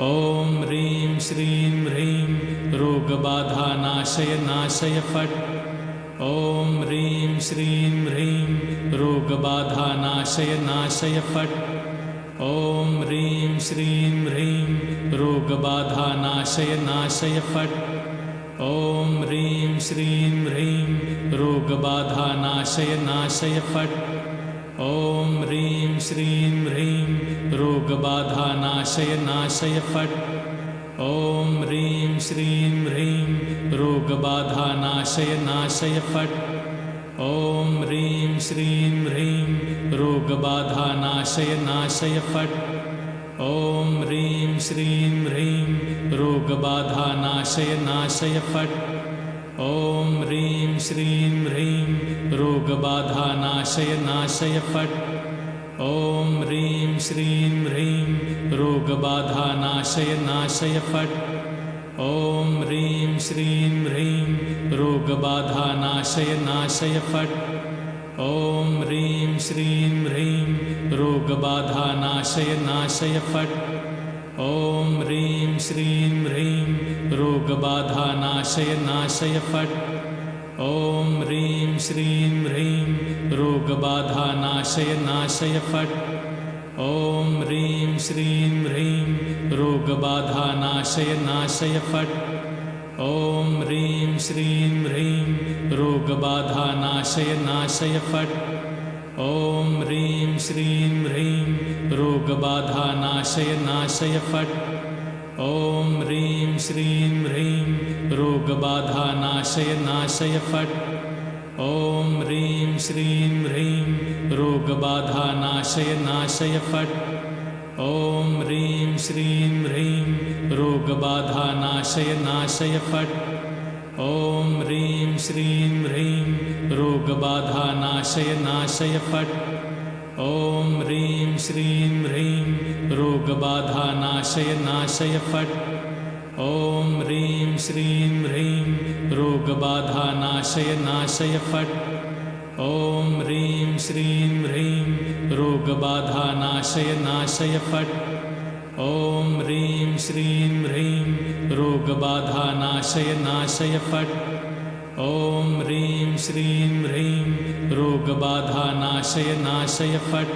ॐ ह्रीं श्रीं ह्रीं रोगबाधानाशय नाशय फट्। ॐ ह्रीं श्रीं ह्रीं रोगबाधानाशय नाशय फट्। ॐ ह्रीं श्रीं ह्रीं रोगबाधानाशय नाशय फट्। ॐ ह्रीं श्रीं ह्रीं रोगबाधानाशय नाशय फट्। ॐ ह्रीं श्रीं ह्रीं रोगबाधानाशय नाशय फट्। ॐ ह्रीं श्रीं ह्रीं रोगबाधानाशय नाशय फट्। ॐ ह्रीं श्रीं ह्रीं रोगबाधानाशय नाशय फट्। ॐ ह्रीं श्रीं ह्रीं रोगबाधानाशय नाशय फट्। ॐ ह्रीं श्रीं ह्रीं रोगबाधानाशय नाशय फट्। ॐ ह्रीं श्रीं ह्रीं रोगबाधानाशय नाशय फट्। ॐ ह्रीं श्रीं ह्रीं रोगबाधानाशय नाशय फट्। ॐ ह्रीं श्रीं ह्रीं रोगबाधानाशय नाशय फट्। ॐ ह्रीं श्रीं ह्रीं रोगबाधानाशय नाशय फट्। ॐ ह्रीं श्रीं ह्रीं रोगबाधानाशय नाशय फट्। ॐ ह्रीं श्रीं ह्रीं रोगबाधानाशय नाशय फट्। ॐ ह्रीं श्रीं ह्रीं रोगबाधानाशय नाशय फट्। ॐ ह्रीं श्रीं ह्रीं रोगबाधानाशय नाशय फट्। ॐ ह्रीं श्रीं ह्रीं रोगबाधानाशय नाशय फट्। ॐ ह्रीं श्रीं ह्रीं रोगबाधानाशय नाशय फट्। ॐ ह्रीं श्रीं ह्रीं रोगबाधानाशय नाशय फट्। ॐ ह्रीं श्रीं ह्रीं रोगबाधानाशय नाशय फट्। ॐ ह्रीं श्रीं ह्रीं रोगबाधानाशय नाशय फट्। ॐ ह्रीं श्रीं ह्रीं रोगबाधानाशय नाशय फट्। ॐ ह्रीं श्रीं ह्रीं रोगबाधानाशय नाशय फट्। ॐ ह्रीं श्रीं ह्रीं रोगबाधानाशय नाशय फट्। ॐ ह्रीं श्रीं ह्रीं रोगबाधानाशय नाशय फट्।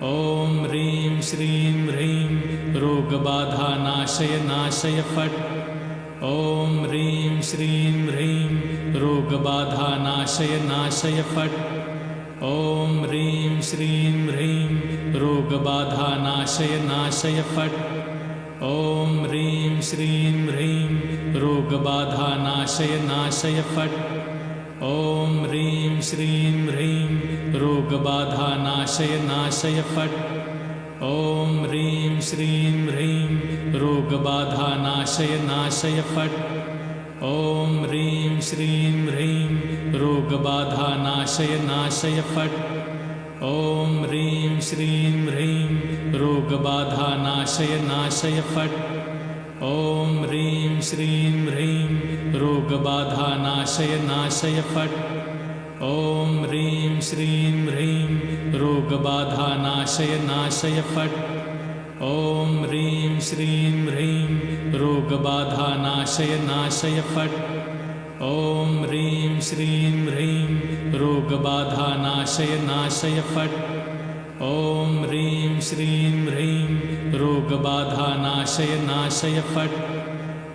ॐ ह्रीं श्रीं ह्रीं रोगबाधानाशय नाशय फट्। ॐ ह्रीं श्रीं ह्रीं रोगबाधानाशय नाशय फट्। ॐ ह्रीं श्रीं ह्रीं रोगबाधानाशय नाशय फट्। ॐ ह्रीं श्रीं ह्रीं रोगबाधानाशय नाशय फट्। ॐ ह्रीं श्रीं ह्रीं रोगबाधानाशय नाशय फट्। ॐ ह्रीं श्रीं ह्रीं रोगबाधानाशय नाशय फट्। ॐ ह्रीं श्रीं ह्रीं रोगबाधानाशय नाशय फट्। ॐ ह्रीं श्रीं ह्रीं रोगबाधानाशय नाशय फट्। ॐ ह्रीं श्रीं ह्रीं रोगबाधानाशय नाशय फट्। ॐ ह्रीं श्रीं ह्रीं रोगबाधानाशय नाशय फट्। ॐ ह्रीं श्रीं ह्रीं रोगबाधानाशय नाशय फट्। ॐ ह्रीं श्रीं ह्रीं रोगबाधानाशय नाशय फट्। ॐ ह्रीं श्रीं ह्रीं रोगबाधानाशय नाशय फट्।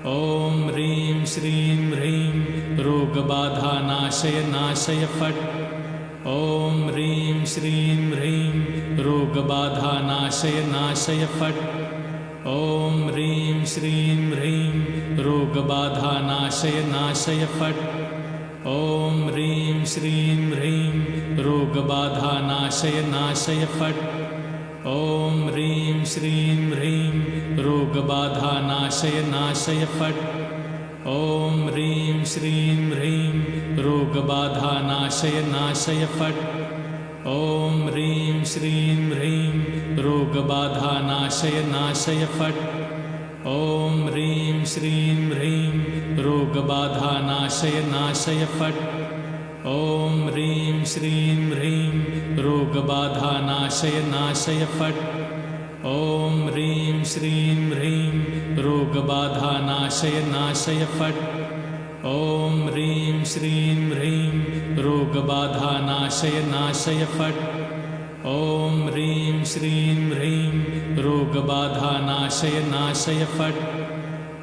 ॐ ह्रीं श्रीं ह्रीं रोगबाधानाशय नाशय फट्। ॐ ह्रीं श्रीं ह्रीं रोगबाधानाशय नाशय फट्। ॐ ह्रीं श्रीं ह्रीं रोगबाधानाशय नाशय फट्। ॐ ह्रीं श्रीं ह्रीं रोगबाधानाशय नाशय फट्। ॐ ह्रीं श्रीं ह्रीं रोगबाधानाशय नाशय फट्। ॐ ह्रीं श्रीं ह्रीं रोगबाधानाशय नाशय फट्। ॐ ह्रीं श्रीं ह्रीं रोगबाधानाशय नाशय फट्। ॐ ह्रीं श्रीं ह्रीं रोगबाधानाशय नाशय फट्। ॐ ह्रीं श्रीं ह्रीं रोगबाधानाशय नाशय फट्। ॐ ह्रीं श्रीं ह्रीं रोगबाधानाशय नाशय फट्। ॐ ह्रीं श्रीं ह्रीं रोगबाधानाशय नाशय फट्। ॐ ह्रीं श्रीं ह्रीं रोगबाधानाशय नाशय फट्।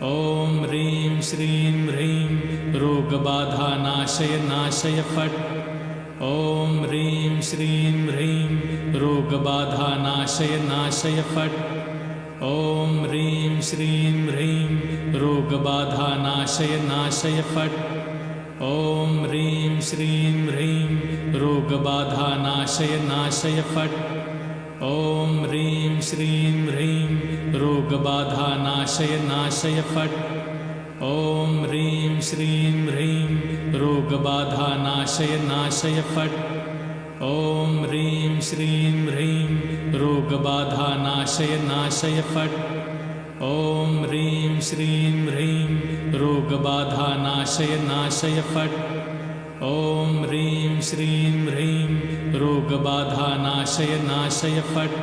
ॐ ह्रीं श्रीं ह्रीं रोगबाधानाशय नाशय फट्। ॐ ह्रीं श्रीं ह्रीं रोगबाधानाशय नाशय फट्। ॐ ह्रीं श्रीं ह्रीं रोगबाधानाशय नाशय फट्। ॐ ह्रीं श्रीं ह्रीं रोगबाधानाशय नाशय फट्। ॐ ह्रीं श्रीं ह्रीं रोगबाधानाशय नाशय फट्। ॐ ह्रीं श्रीं ह्रीं रोगबाधानाशय नाशय फट्। ॐ ह्रीं श्रीं ह्रीं रोगबाधानाशय नाशय फट्। ॐ ह्रीं श्रीं ह्रीं रोगबाधानाशय नाशय फट्। ॐ ह्रीं श्रीं ह्रीं रोगबाधानाशय नाशय फट्।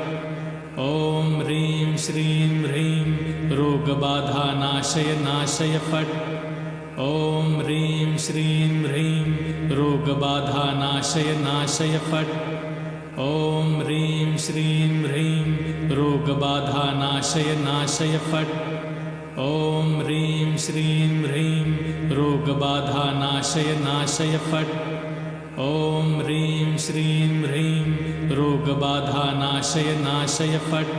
ॐ ह्रीं श्रीं ह्रीं रोगबाधानाशय नाशय फट्। ॐ ह्रीं श्रीं ह्रीं रोगबाधानाशय नाशय फट्। ॐ ह्रीं श्रीं ह्रीं रोगबाधानाशय नाशय फट्। ॐ ह्रीं श्रीं ह्रीं रोगबाधानाशय नाशय फट्। ॐ ह्रीं श्रीं ह्रीं रोगबाधानाशय नाशय फट्।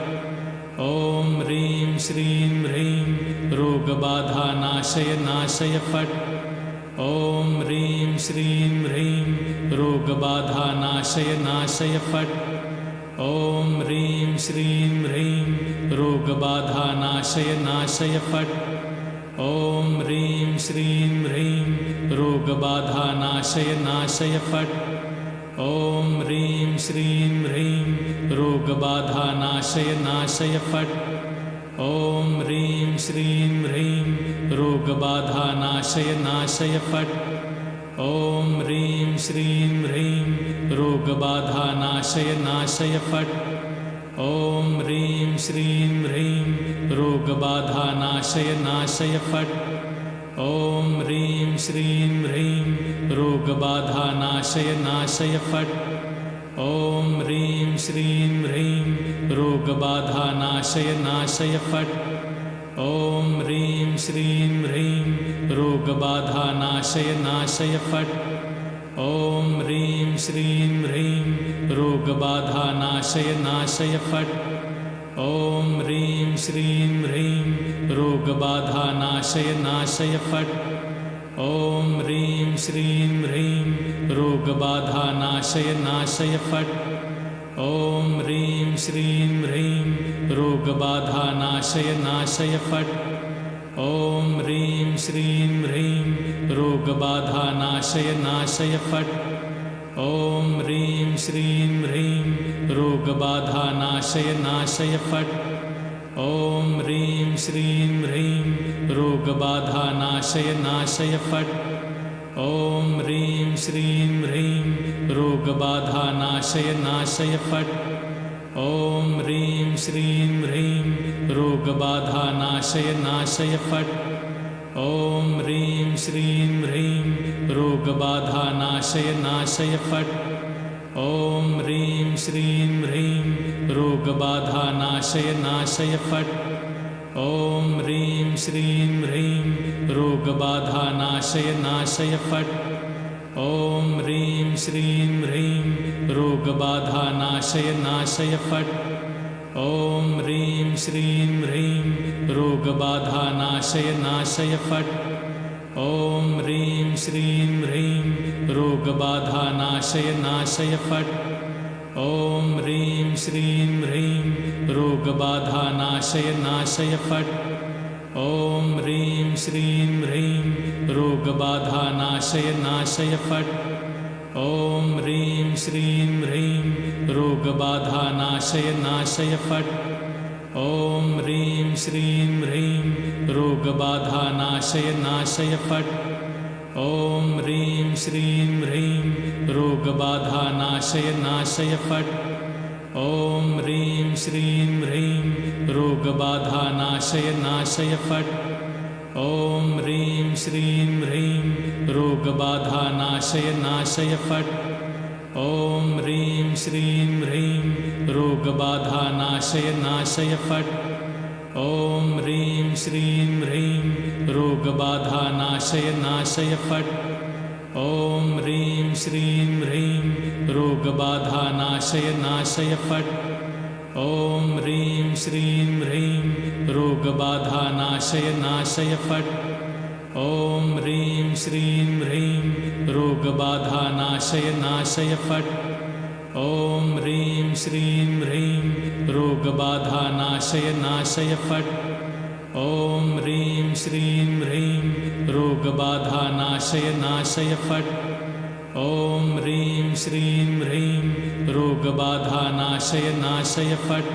ॐ ह्रीं श्रीं ह्रीं रोगबाधानाशय नाशय फट्। ॐ ह्रीं श्रीं ह्रीं रोगबाधानाशय नाशय फट्। ॐ ह्रीं श्रीं ह्रीं रोगबाधानाशय नाशय फट्। ॐ ह्रीं श्रीं ह्रीं रोगबाधानाशय नाशय फट्। ॐ ह्रीं श्रीं ह्रीं रोगबाधानाशय नाशय फट्। ॐ ह्रीं श्रीं ह्रीं रोगबाधानाशय नाशय फट्। ॐ ह्रीं श्रीं ह्रीं रोगबाधानाशय नाशय फट्। ॐ ह्रीं श्रीं ह्रीं रोगबाधानाशय नाशय फट्। ॐ ह्रीं श्रीं ह्रीं रोगबाधानाशय नाशय फट्। ॐ ह्रीं श्रीं ह्रीं रोगबाधानाशय नाशय फट्। ॐ ह्रीं श्रीं ह्रीं रोगबाधानाशय नाशय फट्। ॐ ह्रीं श्रीं ह्रीं रोगबाधानाशय नाशय फट्। ॐ ह्रीं श्रीं ह्रीं रोगबाधानाशय नाशय फट्। ॐ ह्रीं श्रीं ह्रीं रोगबाधानाशय नाशय फट्। ॐ ह्रीं श्रीं ह्रीं रोगबाधानाशय नाशय फट्। ॐ ह्रीं श्रीं ह्रीं रोगबाधानाशय नाशय फट्। ॐ ह्रीं श्रीं ह्रीं रोगबाधानाशय नाशय फट्। ॐ ह्रीं श्रीं ह्रीं रोगबाधानाशय नाशय फट्। ॐ ह्रीं श्रीं ह्रीं रोगबाधानाशय नाशय फट्। ॐ ह्रीं श्रीं ह्रीं रोगबाधानाशय नाशय फट्। ॐ ह्रीं श्रीं ह्रीं रोगबाधानाशय नाशय फट्। ॐ ह्रीं श्रीं ह्रीं रोगबाधानाशय नाशय फट्। ॐ ह्रीं श्रीं ह्रीं रोगबाधानाशय नाशय फट्। ॐ ह्रीं श्रीं ह्रीं रोगबाधानाशय नाशय फट्। ॐ ह्रीं श्रीं ह्रीं रोगबाधानाशय नाशय फट्। ॐ ह्रीं श्रीं ह्रीं रोगबाधानाशय नाशय फट्। ॐ ह्रीं श्रीं ह्रीं रोगबाधानाशय नाशय फट्। ॐ ह्रीं श्रीं ह्रीं रोगबाधानाशय नाशय फट्। ॐ ह्रीं श्रीं ह्रीं रोगबाधानाशय नाशय फट्। ॐ ह्रीं श्रीं ह्रीं रोगबाधानाशय नाशय फट्। ॐ ह्रीं श्रीं ह्रीं रोगबाधानाशय नाशय फट्। ॐ ह्रीं श्रीं ह्रीं रोगबाधा नाशय नाशय फट् ॐ ह्रीं श्रीं ह्रीं रोगबाधा नाशय नाशय फट् ॐ ह्रीं श्रीं ह्रीं रोगबाधा नाशय नाशय फट् ॐ ह्रीं श्रीं ह्रीं रोगबाधा नाशय नाशय फट् ॐ ह्रीं श्रीं ह्रीं रोगबाधा नाशय नाशय फट् ॐ ह्रीं श्रीं ह्रीं रोगबाधा नाशय नाशय फट् ॐ ह्रीं श्रीं ह्रीं रोगबाधा नाशय नाशय फट् ॐ ह्रीं श्रीं ह्रीं रोगबाधा नाशय नाशय फट् ॐ ह्रीं श्रीं ह्रीं रोगबाधा नाशय नाशय फट् ॐ ह्रीं श्रीं ह्रीं रोगबाधा नाशय नाशय फट्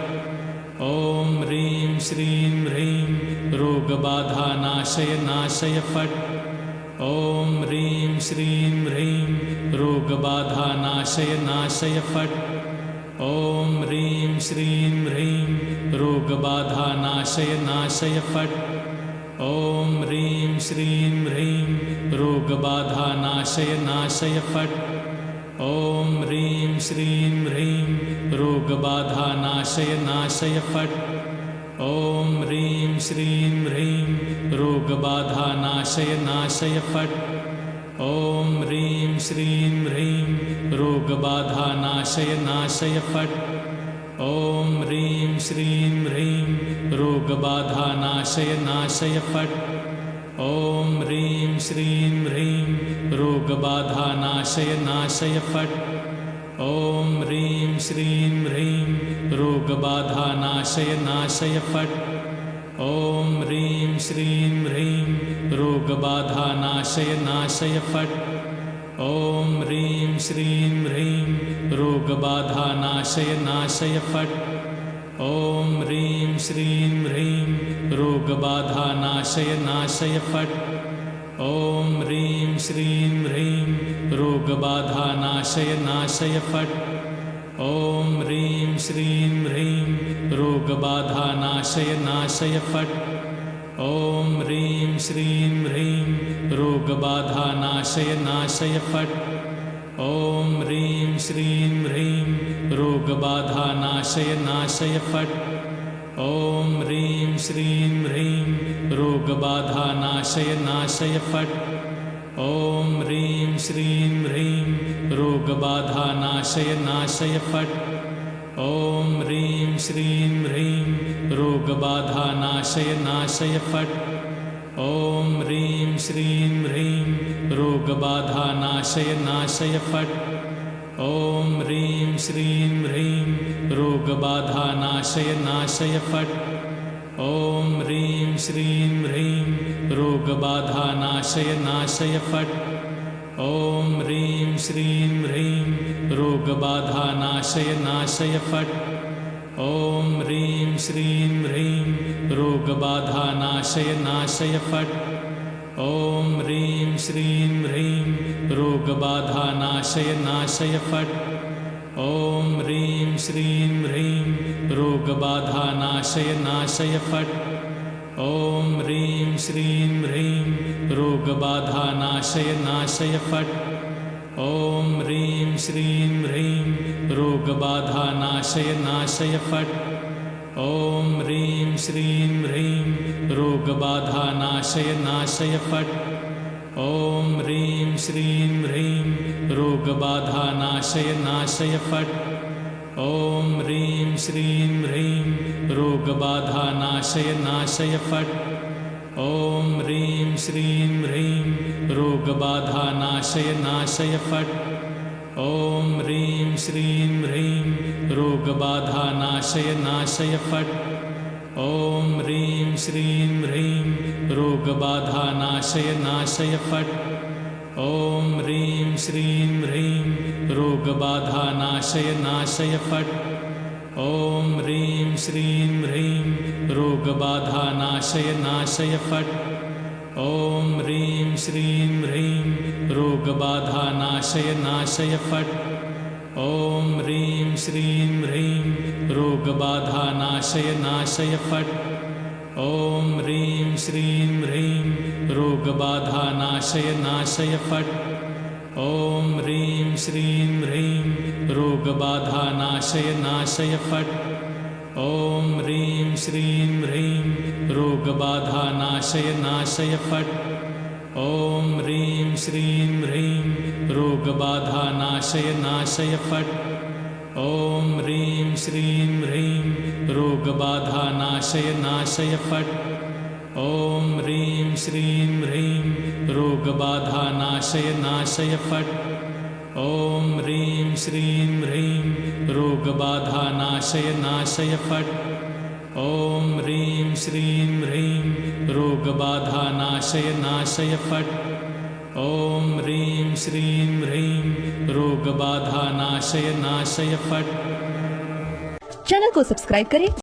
ॐ ह्रीं श्रीं ह्रीं रोगबाधा नाशय नाशय फट् ॐ ह्रीं श्रीं ह्रीं रोगबाधा नाशय नाशय फट् ॐ ह्रीं श्रीं ह्रीं रोगबाधा नाशय नाशय फट् ॐ ह्रीं श्रीं ह्रीं रोगबाधा नाशय नाशय फट् ॐ ह्रीं श्रीं ह्रीं रोगबाधा नाशय नाशय फट् ॐ ह्रीं श्रीं ह्रीं रोगबाधा नाशय नाशय फट् ॐ ह्रीं श्रीं ह्रीं रोगबाधा नाशय नाशय फट् ॐ ह्रीं श्रीं ह्रीं रोगबाधा नाशय नाशय फट् ॐ ह्रीं श्रीं ह्रीं रोगबाधा नाशय नाशय फट् ॐ ह्रीं श्रीं ह्रीं रोगबाधा नाशय नाशय फट् ॐ ह्रीं श्रीं ह्रीं रोगबाधा नाशय नाशय फट् ॐ ह्रीं श्रीं ह्रीं रोगबाधा नाशय नाशय फट् ॐ ह्रीं श्रीं ह्रीं रोगबाधा नाशय नाशय फट् ॐ ह्रीं श्रीं ह्रीं रोगबाधा नाशय नाशय फट् ॐ ह्रीं श्रीं ह्रीं रोगबाधा नाशय नाशय फट् ॐ ह्रीं श्रीं ह्रीं रोगबाधा नाशय नाशय फट् ॐ ह्रीं श्रीं ह्रीं रोगबाधा नाशय नाशय फट् ॐ ह्रीं श्रीं ह्रीं रोगबाधा नाशय नाशय फट् ॐ ह्रीं श्रीं ह्रीं रोगबाधा नाशय नाशय फट् ॐ ह्रीं श्रीं ह्रीं रोगबाधा नाशय नाशय फट् ॐ ह्रीं श्रीं ह्रीं रोगबाधा नाशय नाशय फट् ॐ ह्रीं श्रीं ह्रीं रोगबाधा नाशय नाशय फट् ॐ ह्रीं श्रीं ह्रीं रोगबाधा नाशय नाशय फट् ॐ ह्रीं श्रीं ह्रीं रोगबाधा नाशय नाशय फट् ॐ ह्रीं श्रीं ह्रीं रोगबाधा नाशय नाशय फट् ॐ ह्रीं श्रीं ह्रीं रोगबाधा नाशय नाशय फट् ॐ ह्रीं श्रीं ह्रीं रोगबाधा नाशय नाशय फट् ॐ ह्रीं श्रीं ह्रीं रोगबाधा नाशय नाशय फट् ॐ ह्रीं श्रीं ह्रीं रोगबाधा नाशय नाशय फट् ॐ ह्रीं श्रीं ह्रीं रोगबाधा नाशय नाशय फट् ॐ ह्रीं श्रीं ह्रीं रोगबाधा नाशय नाशय फट् ॐ ह्रीं श्रीं ह्रीं रोगबाधा नाशय नाशय फट् ॐ ह्रीं श्रीं ह्रीं रोगबाधा नाशय नाशय फट् ॐ ह्रीं श्रीं ह्रीं रोगबाधा नाशय नाशय फट् ॐ ह्रीं श्रीं ह्रीं रोगबाधा नाशय नाशय फट् ॐ ह्रीं श्रीं ह्रीं रोगबाधा नाशय नाशय फट् ॐ ह्रीं श्रीं ह्रीं रोगबाधा नाशय नाशय फट् ॐ ह्रीं श्रीं ह्रीं रोगबाधा नाशय नाशय फट् ॐ ह्रीं श्रीं ह्रीं रोगबाधा नाशय नाशय फट् ॐ ह्रीं श्रीं ह्रीं रोगबाधा नाशय नाशय फट् ॐ ह्रीं श्रीं ह्रीं रोगबाधा नाशय नाशय फट् ॐ ह्रीं श्रीं ह्रीं रोगबाधा नाशय नाशय फट् ॐ ह्रीं श्रीं ह्रीं रोगबाधा नाशय नाशय फट् ॐ ह्रीं श्रीं ह्रीं रोगबाधा नाशय नाशय फट् ॐ ह्रीं श्रीं ह्रीं रोगबाधा नाशय नाशय फट् ॐ ह्रीं श्रीं ह्रीं रोगबाधा नाशय नाशय फट् ॐ ह्रीं श्रीं ह्रीं रोगबाधा नाशय नाशय फट् ॐ ह्रीं श्रीं ह्रीं रोगबाधा नाशय नाशय फट्। चैनल को सब्सक्राइब करें